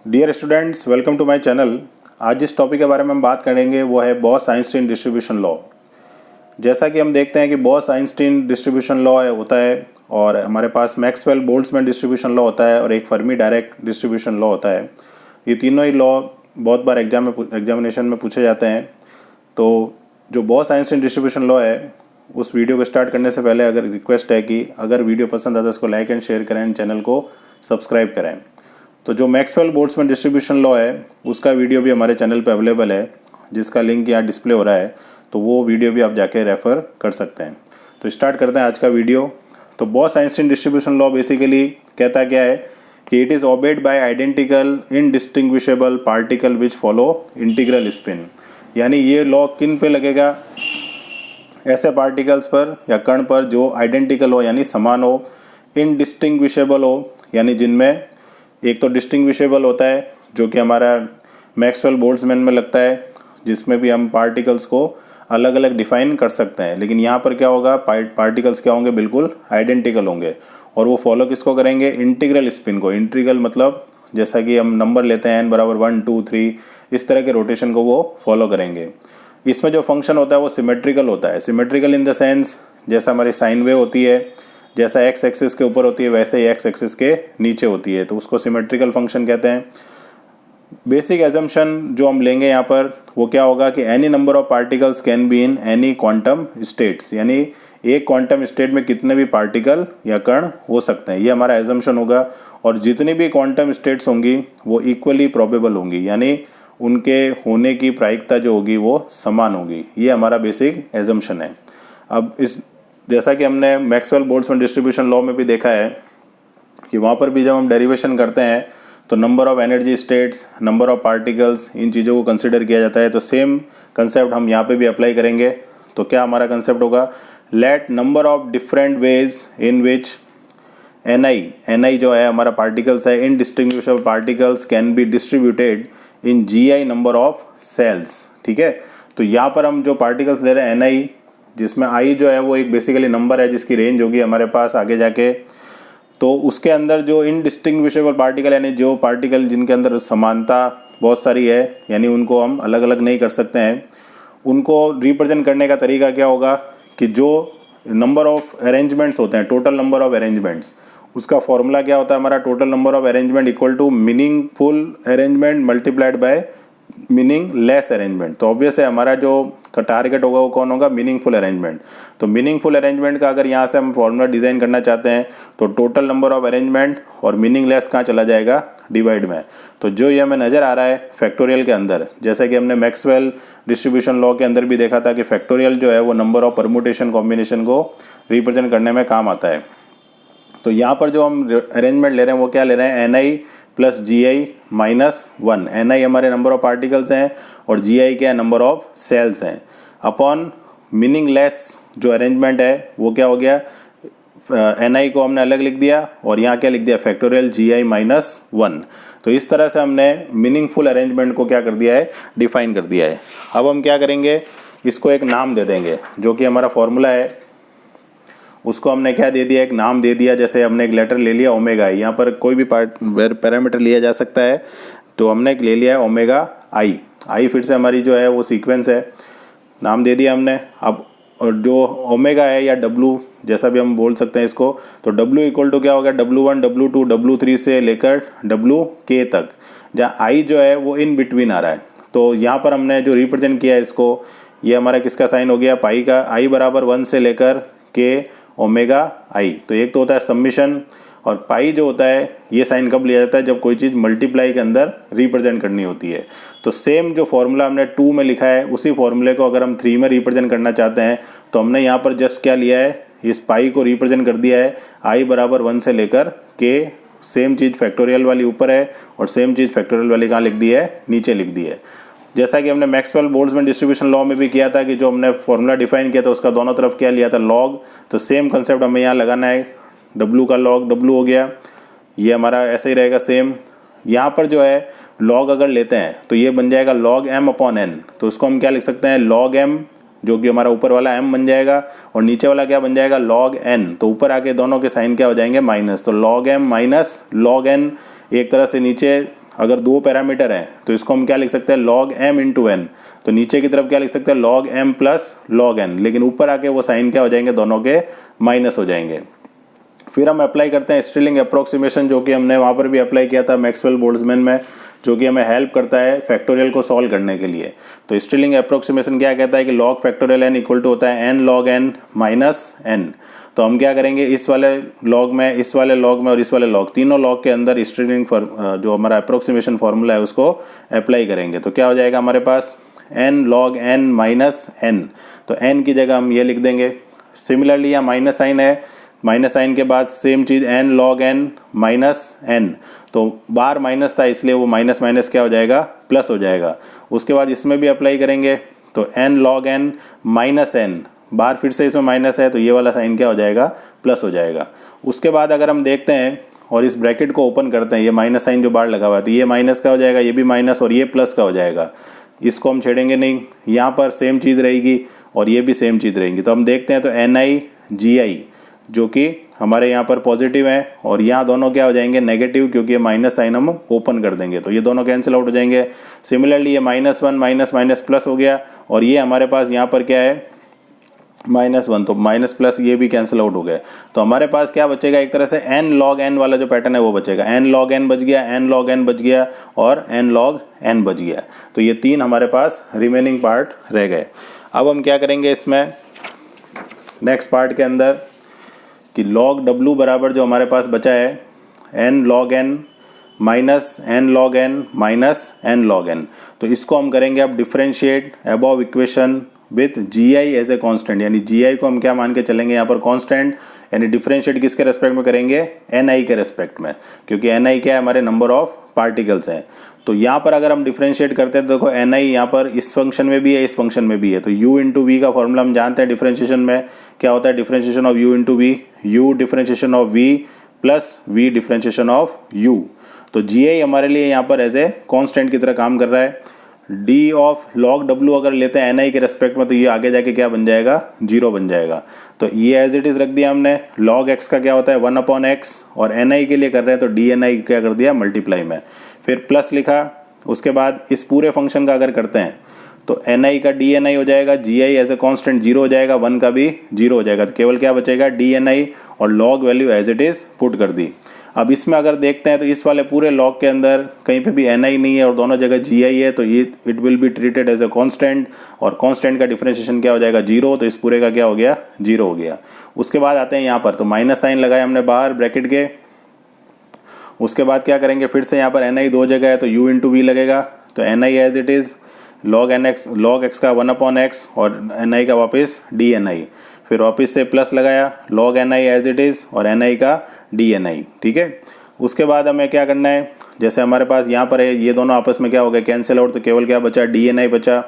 Dear students, welcome to my channel. आज जिस topic के बारे में हम बात करेंगे वो है बॉस-आइंस्टीन डिस्ट्रीब्यूशन लॉ। जैसा कि हम देखते हैं कि बॉस-आइंस्टीन डिस्ट्रीब्यूशन लॉ होता है और हमारे पास मैक्सवेल-बोल्ट्जमैन डिस्ट्रीब्यूशन लॉ होता है और एक फर्मी डायरेक्ट डिस्ट्रीब्यूशन लॉ होता है। ये तीनों ही लॉ बहुत बार एग्जामिनेशन में पूछे जाते हैं। तो जो बॉस-आइंस्टीन डिस्ट्रीब्यूशन लॉ है, उस वीडियो को स्टार्ट करने से पहले अगर रिक्वेस्ट है कि अगर वीडियो पसंद आता है उसको लाइक एंड शेयर करें, चैनल को सब्सक्राइब करें। तो जो मैक्सवेल-बोल्ट्जमैन डिस्ट्रीब्यूशन लॉ है उसका वीडियो भी हमारे चैनल पे अवेलेबल है, जिसका लिंक यहाँ डिस्प्ले हो रहा है, तो वो वीडियो भी आप जाके रेफ़र कर सकते हैं। तो स्टार्ट करते हैं आज का वीडियो। तो बॉस-आइंस्टीन डिस्ट्रीब्यूशन लॉ बेसिकली कहता क्या है कि it is obeyed by identical indistinguishable particle which follow integral spin. यानी ये लॉ किन पे लगेगा? ऐसे पार्टिकल्स पर या कण पर जो आइडेंटिकल हो यानी समान हो, इनडिस्टिंग्विशेबल हो यानी जिनमें एक तो डिस्टिंग्विशेबल होता है जो कि हमारा मैक्सवेल-बोल्ट्जमैन में लगता है, जिसमें भी हम पार्टिकल्स को अलग अलग डिफाइन कर सकते हैं। लेकिन यहाँ पर क्या होगा, पार्टिकल्स क्या होंगे, बिल्कुल आइडेंटिकल होंगे और वो फॉलो किसको करेंगे? इंटीग्रल स्पिन को। इंटीग्रल मतलब जैसा कि हम नंबर लेते हैं n बराबर 1 2 3, इस तरह के रोटेशन को वो फॉलो करेंगे। इसमें जो फंक्शन होता है वो सिमेट्रिकल होता है। सिमेट्रिकल इन द सेंस जैसा हमारी साइन वेव होती है, जैसा एक्स एक्सिस के ऊपर होती है वैसे ही एक्स एक्सिस के नीचे होती है, तो उसको सिमेट्रिकल फंक्शन कहते हैं। बेसिक एजम्पशन जो हम लेंगे यहाँ पर वो क्या होगा कि any number of particles can be in any quantum states, यानी एक क्वांटम स्टेट में कितने भी पार्टिकल या कण हो सकते हैं, ये हमारा एजम्पशन होगा। और जितनी भी क्वांटम स्टेट्स होंगी वो इक्वली प्रोबेबल होंगी, यानी उनके होने की प्रायिकता जो होगी वो समान होगी। ये हमारा बेसिक एजम्पशन है। अब इस जैसा कि हमने मैक्सवेल-बोल्ट्जमैन डिस्ट्रीब्यूशन लॉ में भी देखा है कि वहाँ पर भी जब हम डेरिवेशन करते हैं तो number of energy states, number of particles, इन चीज़ों को कंसिडर किया जाता है। तो सेम कंसेप्ट हम यहाँ पे भी अप्लाई करेंगे। तो क्या हमारा कंसेप्ट होगा? Let number of different ways in which n जो है हमारा पार्टिकल्स है, indistinguishable particles can be distributed in GI number of cells. ठीक है, तो यहाँ पर हम जो पार्टिकल्स ले रहे हैं NI, जिसमें I जो है वो एक बेसिकली नंबर है जिसकी रेंज होगी हमारे पास आगे जाके। तो उसके अंदर जो इनडिस्टिंग्विशेबल पार्टिकल यानी जो पार्टिकल जिनके अंदर समानता बहुत सारी है, यानी उनको हम अलग अलग नहीं कर सकते हैं, उनको रिप्रेजेंट करने का तरीका क्या होगा कि जो नंबर ऑफ अरेंजमेंट्स होते हैं, टोटल नंबर ऑफ अरेंजमेंट्स, उसका फॉर्मूला क्या होता है हमारा? Total number of arrangement equal to meaningful arrangement multiplied by meaningless arrangement. तो ऑब्वियस है हमारा जो टारगेट होगा वो कौन होगा? Meaningful arrangement. तो मीनिंगफुल अरेंजमेंट का अगर यहाँ से हम फॉर्मूला डिज़ाइन करना चाहते हैं तो टोटल नंबर ऑफ अरेंजमेंट और मीनिंगलेस कहाँ चला जाएगा? डिवाइड में। तो जो ये हमें नज़र आ रहा है फैक्टोरियल के अंदर, जैसे कि हमने मैक्सवेल डिस्ट्रीब्यूशन लॉ के अंदर भी देखा था कि फैक्टोरियल जो है वो नंबर ऑफ परम्यूटेशन कॉम्बिनेशन को रिप्रेजेंट करने में काम आता है। तो यहाँ पर जो हम अरेंजमेंट ले रहे हैं वो क्या ले रहे हैं? NI plus GI minus 1। NI हमारे नंबर ऑफ पार्टिकल्स हैं और GI क्या है? नंबर ऑफ सेल्स हैं, अपॉन मीनिंगलेस जो अरेंजमेंट है वो क्या हो गया? NI को हमने अलग लिख दिया और यहाँ क्या लिख दिया? Factorial GI minus 1। तो इस तरह से हमने मीनिंगफुल अरेंजमेंट को क्या कर दिया है? डिफाइन कर दिया है। अब हम क्या करेंगे, इसको एक नाम दे देंगे, जो कि हमारा फॉर्मूला है उसको हमने क्या दे दिया? एक नाम दे दिया। जैसे हमने एक लेटर ले लिया ओमेगा आई, यहाँ पर कोई भी पैरामीटर लिया जा सकता है, तो हमने एक ले लिया है ओमेगा आई फिर से हमारी जो है वो सीक्वेंस है, नाम दे दिया हमने। अब और जो ओमेगा है या W जैसा भी हम बोल सकते हैं इसको, तो W इक्वल टू क्या हो गया? W1 W2 W3 से लेकर WK तक, जहाँ I जो है वो इन बिटवीन आ रहा है। तो यहाँ पर हमने जो रिप्रेजेंट किया है इसको, ये हमारा किसका साइन हो गया? पाई का। I बराबर 1 से लेकर K ओमेगा आई। तो एक तो होता है सबमिशन, और पाई जो होता है ये साइन कब लिया जाता है? जब कोई चीज़ मल्टीप्लाई के अंदर रिप्रेजेंट करनी होती है। तो सेम जो फॉर्मूला हमने 2 में लिखा है उसी फॉर्मूले को अगर हम 3 में रिप्रेजेंट करना चाहते हैं तो हमने यहाँ पर जस्ट क्या लिया है? इस पाई को रिप्रेजेंट कर दिया है I बराबर 1 से लेकर K। सेम चीज़ फैक्टोरियल वाली ऊपर है और सेम चीज़ फैक्टोरियल वाली कहाँ लिख दी है? नीचे लिख दी है। जैसा कि हमने मैक्सवेल-बोल्ट्जमैन डिस्ट्रीब्यूशन लॉ में भी किया था कि जो हमने फॉर्मूला डिफाइन किया था उसका दोनों तरफ क्या लिया था? लॉग। तो सेम कंसेप्ट हमें यहाँ लगाना है। W का लॉग W हो गया, ये हमारा ऐसे ही रहेगा सेम। यहाँ पर जो है लॉग अगर लेते हैं तो ये बन जाएगा log m अपॉन n। तो उसको हम क्या लिख सकते हैं? log m, जो कि हमारा ऊपर वाला m बन जाएगा और नीचे वाला क्या बन जाएगा? log n। तो ऊपर आके दोनों के साइन क्या हो जाएंगे? माइनस। तो log m minus log n एक तरह से नीचे अगर 2 पैरामीटर हैं तो इसको हम क्या लिख सकते हैं, log m इंटू एन। तो नीचे की तरफ क्या लिख सकते हैं, log m plus log n, लेकिन ऊपर आके वो साइन क्या हो जाएंगे, दोनों के माइनस हो जाएंगे। फिर हम अप्लाई करते हैं स्टिरलिंग अप्रोक्सीमेशन, जो कि हमने वहाँ पर भी अप्लाई किया था मैक्सवेल बोल्ट्जमैन में, जो कि हमें हेल्प करता है फैक्टोरियल को सॉल्व करने के लिए। तो स्टिरलिंग अप्रोक्सीमेशन क्या कहता है कि log factorial n equal to होता है n log n minus n। तो हम क्या करेंगे, इस वाले लॉग में, इस वाले लॉग में और इस वाले लॉग, तीनों लॉग के अंदर स्टिरलिंग जो हमारा अप्रोक्सीमेशन फार्मूला है उसको अप्लाई करेंगे। तो क्या हो जाएगा हमारे पास n log n minus n। तो n की जगह हम ये लिख देंगे। सिमिलरली यहाँ माइनस साइन है, माइनस साइन के बाद सेम चीज़ n log n minus n। तो बार माइनस था इसलिए वो माइनस माइनस क्या हो जाएगा, प्लस हो जाएगा। उसके बाद इसमें भी अप्लाई करेंगे तो n log n minus n, बार फिर से इसमें माइनस है तो ये वाला साइन क्या हो जाएगा, प्लस हो जाएगा। उसके बाद अगर हम देखते हैं और इस ब्रैकेट को ओपन करते हैं, ये माइनस साइन जो बाहर लगा हुआ है तो ये माइनस का हो जाएगा, ये भी माइनस और ये प्लस का हो जाएगा। इसको हम छेड़ेंगे नहीं, यहाँ पर सेम चीज़ रहेगी और ये भी सेम चीज़ रहेगी। तो हम देखते हैं तो NiGi जो कि हमारे यहाँ पर पॉजिटिव है और यहाँ दोनों क्या हो जाएंगे, नेगेटिव, क्योंकि ये माइनस साइन हम ओपन कर देंगे तो ये दोनों कैंसिल आउट हो जाएंगे। सिमिलरली ये -1 माइनस माइनस प्लस हो गया और ये हमारे पास यहाँ पर क्या है, -1, तो माइनस प्लस ये भी कैंसिल आउट हो गए। तो हमारे पास क्या बचेगा, एक तरह से n log n वाला जो पैटर्न है वो बचेगा। n log n बच गया, n log n बच गया और n log n बच गया। तो ये तीन हमारे पास रिमेनिंग पार्ट रह गए। अब हम क्या करेंगे इसमें नेक्स्ट पार्ट के अंदर कि log w बराबर जो हमारे पास बचा है n log n minus n log n minus n log n। तो इसको हम करेंगे अब differentiate above equation with g i as a constant, यानी जी आई को हम क्या मान के चलेंगे यहाँ पर कॉन्स्टेंट, यानी डिफरेंशिएट किसके रेस्पेक्ट में करेंगे, एन आई के रेस्पेक्ट में, क्योंकि एन आई क्या है, हमारे नंबर ऑफ पार्टिकल्स हैं। तो यहाँ पर अगर हम डिफरेंशिएट करते हैं तो देखो एन आई यहाँ पर इस फंक्शन में भी है, इस फंक्शन में भी है। तो u इंटू वी का फॉर्मूला हम जानते हैं डिफरेंशिएशन में क्या होता है, differentiation of u into v, u differentiation of v plus v differentiation of u। तो जी आई हमारे लिए यहाँ पर एज ए कॉन्स्टेंट की तरह काम कर रहा है। d ऑफ log w अगर लेते हैं एन आई के रेस्पेक्ट में तो ये आगे जाके क्या बन जाएगा, 0 बन जाएगा। तो ये एज इट इज़ रख दिया हमने। log x का क्या होता है 1/x और एन आई के लिए कर रहे हैं तो डी एन आई क्या कर दिया, मल्टीप्लाई में, फिर प्लस लिखा। उसके बाद इस पूरे फंक्शन का अगर करते हैं तो एन आई का डी एन आई हो जाएगा, जी आई एज ए कॉन्स्टेंट 0 हो जाएगा, 1 का भी 0 हो जाएगा। तो केवल क्या बचेगा, डी एन आई और log value as it is put कर दी। अब इसमें अगर देखते हैं तो इस वाले पूरे लॉग के अंदर कहीं पे भी एन आई नहीं है और दोनों जगह जी आई है, तो ये it will be treated as a constant और कांस्टेंट का डिफरेंशिएशन क्या हो जाएगा, 0। तो इस पूरे का क्या हो गया, 0 हो गया। उसके बाद आते हैं यहाँ पर, तो माइनस साइन लगाया हमने बाहर ब्रैकेट के। उसके बाद क्या करेंगे, फिर से यहाँ पर एन आई दो जगह है तो u इंटू वी लगेगा। तो n i as it is log x का 1/x और एन आई का वापस डी एन आई, फिर वापस से प्लस लगाया log n i as it is और एन आई का डी एन आई, ठीक है। उसके बाद हमें क्या करना है, जैसे हमारे पास यहाँ पर है ये दोनों आपस में क्या हो गए, कैंसिल आउट, तो केवल क्या बचा, डी एन आई बचा।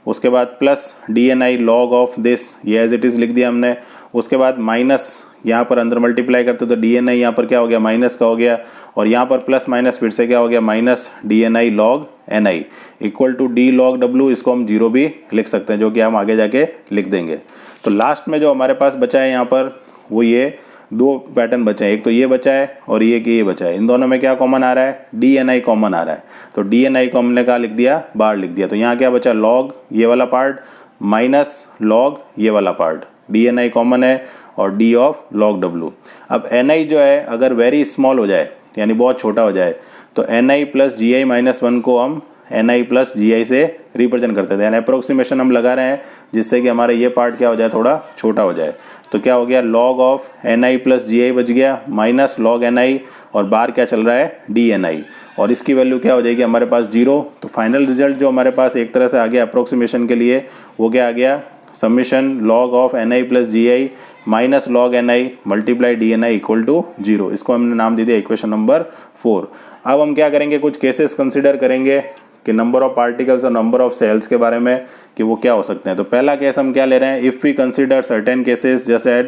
उसके बाद plus d n i log of this, ये एज इट इज़ लिख दिया हमने। उसके बाद माइनस यहाँ पर अंदर मल्टीप्लाई करते तो डी एन आई यहाँ पर क्या हो गया, माइनस का हो गया, और यहाँ पर प्लस माइनस फिर से क्या हो गया, minus d n i log n i equal to d log डब्ल्यू। इसको हम 0 भी लिख सकते हैं, जो कि हम आगे जाके लिख देंगे। तो लास्ट में जो हमारे पास बचा है यहाँ पर वो ये दो पैटर्न बचे हैं, एक तो ये बचा है और ये बचा है। इन दोनों में क्या कॉमन आ रहा है, डी एन आई कॉमन आ रहा है। तो डी एन आई को हमने कहा लिख दिया, बाहर लिख दिया। तो यहाँ क्या बचा, लॉग ये वाला पार्ट माइनस लॉग ये वाला पार्ट, डी एन आई कॉमन है और डी ऑफ लॉग डब्ल्यू। अब एन आई जो है अगर वेरी स्मॉल हो जाए, यानी बहुत छोटा हो जाए, तो n i plus g i minus 1 को हम एन आई प्लस जी आई से रिप्रेजेंट करते थे, यानी अप्रोक्सीमेशन हम लगा रहे हैं जिससे कि हमारा ये पार्ट क्या हो जाए, थोड़ा छोटा हो जाए। तो क्या हो गया, log of n i plus g i बच गया माइनस लॉग एन आई और बाहर क्या चल रहा है, डी एन आई, और इसकी वैल्यू क्या हो जाएगी हमारे पास 0। तो फाइनल रिजल्ट जो हमारे पास एक तरह से आ गया अप्रोक्सीमेशन के लिए, वो क्या आ गया, summation log of n i plus g i minus log n i multiply d n i equal to 0। इसको हमने नाम दे दिया इक्वेशन नंबर 4। अब हम क्या करेंगे, कुछ केसेस कंसिडर करेंगे कि नंबर ऑफ पार्टिकल्स और नंबर ऑफ सेल्स के बारे में कि वो क्या हो सकते हैं। तो पहला केस हम क्या ले रहे हैं, if we consider certain cases, जैसे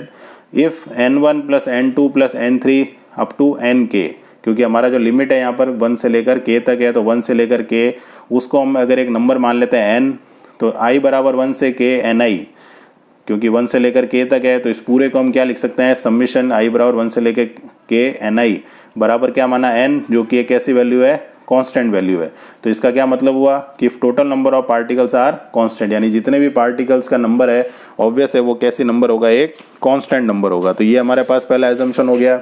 if n1 plus n2 plus n3 up to nk, क्योंकि हमारा जो लिमिट है यहाँ पर 1 से लेकर k तक है, तो 1 से लेकर k उसको हम अगर एक नंबर मान लेते हैं n, तो i बराबर 1 से k ni, क्योंकि 1 से लेकर k तक है, तो इस पूरे को हम क्या लिख सकते हैं, समिशन i बराबर 1 से लेकर k ni बराबर क्या माना n, जो कि एक ऐसी वैल्यू है कांस्टेंट वैल्यू है। तो इसका क्या मतलब हुआ कि total number of particles are constant, यानी जितने भी पार्टिकल्स का नंबर है ऑब्वियस है वो कैसी नंबर होगा, एक कांस्टेंट नंबर होगा। तो ये हमारे पास पहला एजम्पशन हो गया।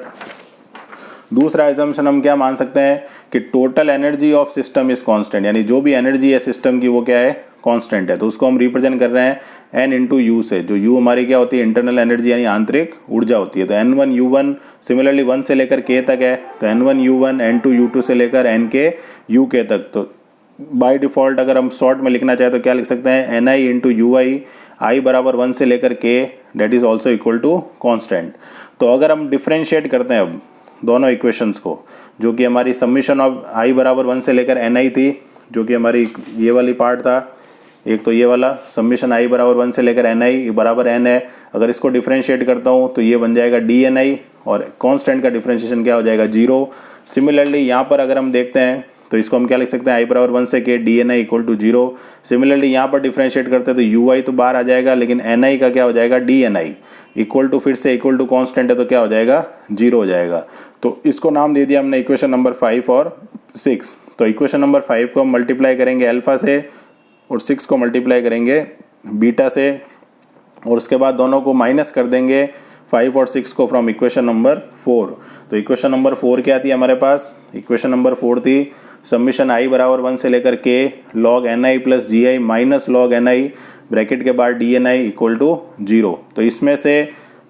दूसरा एजम्पशन हम क्या मान सकते हैं कि total energy of system is constant, यानी जो भी एनर्जी है सिस्टम की वो क्या है, कांस्टेंट है। तो उसको हम रिप्रेजेंट कर रहे हैं एन इंटू यू से, जो यू हमारी क्या होती है, इंटरनल एनर्जी यानी आंतरिक ऊर्जा होती है। तो N1 U1 सिमिलरली 1 से लेकर K तक है, तो N1 U1 N2 U2 से लेकर Nk Uk तक। तो बाय डिफॉल्ट अगर हम शॉर्ट में लिखना चाहे तो क्या लिख सकते हैं, Ni इंटू यू आई बराबर 1 से लेकर K that is also equal to constant. तो अगर हम डिफ्रेंशिएट करते हैं अब दोनों इक्वेशंस को, जो कि हमारी समीशन ऑफ आई बराबर 1 से लेकर Ni थी, जो कि हमारी ये वाली पार्ट था, एक तो ये वाला समीशन आई बराबर 1 से लेकर Ni बराबर n है। अगर इसको डिफ्रेंशिएट करता हूँ तो ये बन जाएगा dNi और कांस्टेंट का डिफ्रेंशिएशन क्या हो जाएगा, 0। सिमिलरली यहाँ पर अगर हम देखते हैं तो इसको हम क्या लिख सकते हैं, आई बराबर 1 से K dNi equal to 0। Similarly यहाँ पर डिफ्रेंशिएट करते हैं तो ui तो बाहर आ जाएगा, लेकिन Ni का क्या हो जाएगा, dNi इक्वल टू फिर से इक्वल टू कांस्टेंट है तो क्या हो जाएगा, 0 हो जाएगा। तो इसको नाम दे दिया हमने इक्वेशन नंबर 5 और 6। तो इक्वेशन नंबर 5 को हम मल्टीप्लाई करेंगे अल्फा से और 6 को मल्टीप्लाई करेंगे बीटा से, और उसके बाद दोनों को माइनस कर देंगे 5 और 6 को फ्रॉम इक्वेशन नंबर 4। तो इक्वेशन नंबर 4 क्या थी हमारे पास, इक्वेशन नंबर 4 थी समीशन आई बराबर 1 से लेकर K log Ni plus Gi minus log Ni bracket के बाद dNi इक्वल टू 0। तो इसमें से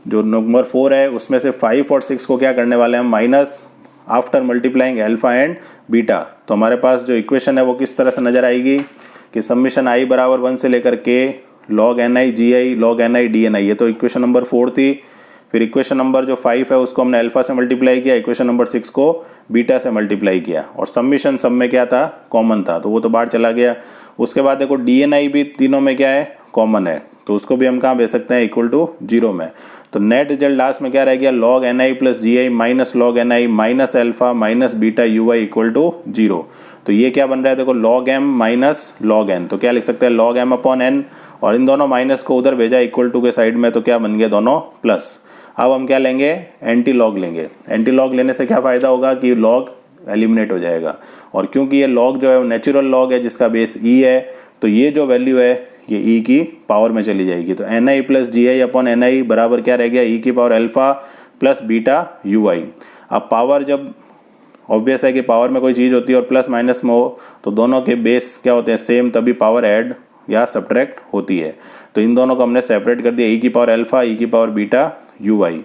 जो नंबर 4 है उसमें से 5 और 6 को क्या करने वाले हैं हम, minus after multiplying alpha and beta. तो हमारे पास जो इक्वेशन है वो किस तरह से नजर आएगी कि समीशन आई बराबर 1 से लेकर K log Ni Gi log Ni dNi, ये तो इक्वेशन नंबर 4 थी। फिर इक्वेशन नंबर जो 5 है उसको हमने अल्फा से मल्टीप्लाई किया, इक्वेशन नंबर 6 को बीटा से मल्टीप्लाई किया, और समीशन सब में क्या था, कॉमन था, तो वो तो बाहर चला गया। उसके बाद देखो dNi भी तीनों में क्या है, कॉमन है, तो उसको भी हम कहाँ भेज सकते हैं, इक्वल टू 0 में। तो नेट रिजल्ट लास्ट में क्या रह गया, log Ni plus Gi minus log Ni minus alpha minus beta ui equal to 0। तो ये क्या बन रहा है, देखो log m minus log n, तो क्या लिख सकते हैं, log m अपॉन n, और इन दोनों माइनस को उधर भेजा इक्वल टू के साइड में, तो क्या बन गया, दोनों प्लस। अब हम क्या लेंगे, एंटी लॉग लेंगे। एंटी लॉग लेने से क्या फ़ायदा होगा कि लॉग एलिमिनेट हो जाएगा, और क्योंकि ये लॉग जो है वो नेचुरल लॉग है जिसका बेस e है, तो ये जो वैल्यू है ये e की पावर में चली जाएगी। तो Ni plus Gi upon Ni बराबर क्या रह गया, e की power alpha plus beta ui। अब पावर जब ऑब्वियस है कि पावर में कोई चीज़ होती है और प्लस माइनस में हो तो दोनों के बेस क्या होते हैं, सेम, तभी पावर ऐड या सब्ट्रैक्ट होती है। तो इन दोनों को हमने सेपरेट कर दिया, e की पावर अल्फा e की पावर बीटा ui।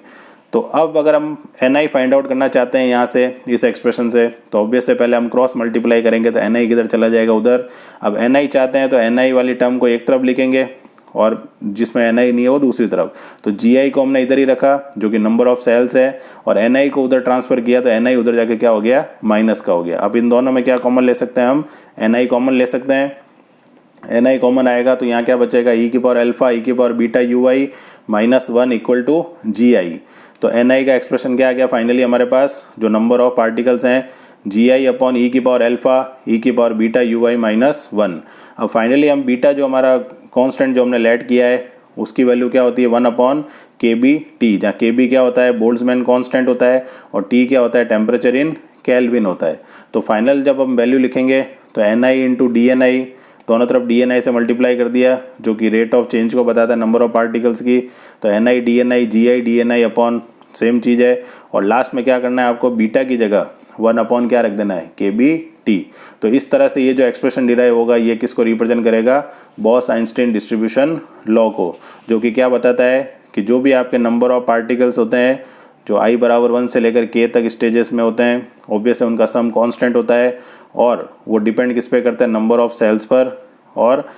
तो अब अगर हम Ni फाइंड आउट करना चाहते हैं यहाँ से इस एक्सप्रेशन से, तो ऑब्वियस है पहले हम क्रॉस मल्टीप्लाई करेंगे तो Ni किधर चला जाएगा, उधर। अब Ni चाहते हैं तो Ni वाली टर्म को एक तरफ लिखेंगे और जिसमें Ni नहीं है वो दूसरी तरफ। तो Gi को हमने इधर ही रखा जो कि नंबर ऑफ सेल्स है, और Ni को उधर ट्रांसफर किया तो Ni उधर जाके क्या हो गया, माइनस का हो गया। अब इन दोनों में क्या कॉमन ले सकते हैं हम, Ni कॉमन ले सकते हैं। Ni कॉमन आएगा तो यहाँ क्या बचेगा, e की पावर अल्फा e की power beta ui minus 1 equal to Gi। तो Ni का एक्सप्रेशन क्या आ गया फाइनली हमारे पास, जो नंबर ऑफ पार्टिकल्स हैं Gi अपॉन e की पावर अल्फा e की पावर बीटा ui माइनस 1। अब फाइनली हम बीटा जो हमारा कांस्टेंट जो हमने लेट किया है उसकी वैल्यू क्या होती है, 1 अपॉन kBt, जहाँ kB क्या होता है, बोल्ट्जमैन कांस्टेंट होता है, और T क्या होता है, टेम्परेचर इन केल्विन होता है। तो फाइनल जब हम वैल्यू लिखेंगे तो Ni इंटू dNi, दोनों तरफ dNi से मल्टीप्लाई कर दिया जो कि रेट ऑफ चेंज को बताता है नंबर ऑफ पार्टिकल्स की। तो Ni dNi Gi dNi upon same चीज़ है, और लास्ट में क्या करना है आपको, बीटा की जगह 1 अपॉन क्या रख देना है, kBt। तो इस तरह से ये जो एक्सप्रेशन डिराइव होगा ये किसको रिप्रेजेंट करेगा, बॉस आइंस्टीन डिस्ट्रीब्यूशन लॉ को, जो कि क्या बताता है कि जो भी आपके नंबर ऑफ पार्टिकल्स होते हैं जो i बराबर 1 से लेकर k तक स्टेजेस में होते हैं, ऑब्वियस है उनका सम कांस्टेंट होता है, और वो डिपेंड किस पे करता है, नंबर ऑफ सेल्स पर, और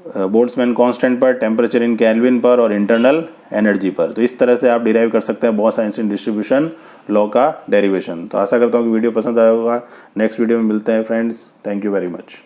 बोल्ट्जमैन कांस्टेंट पर, टेम्परेचर इन केल्विन पर, और इंटरनल एनर्जी पर। तो इस तरह से आप डिराइव कर सकते हैं बॉस आइंस्टीन डिस्ट्रीब्यूशन लॉ का डेरिवेशन। तो आशा करता हूँ कि वीडियो पसंद आया होगा। नेक्स्ट वीडियो में मिलते हैं friends, thank you very much.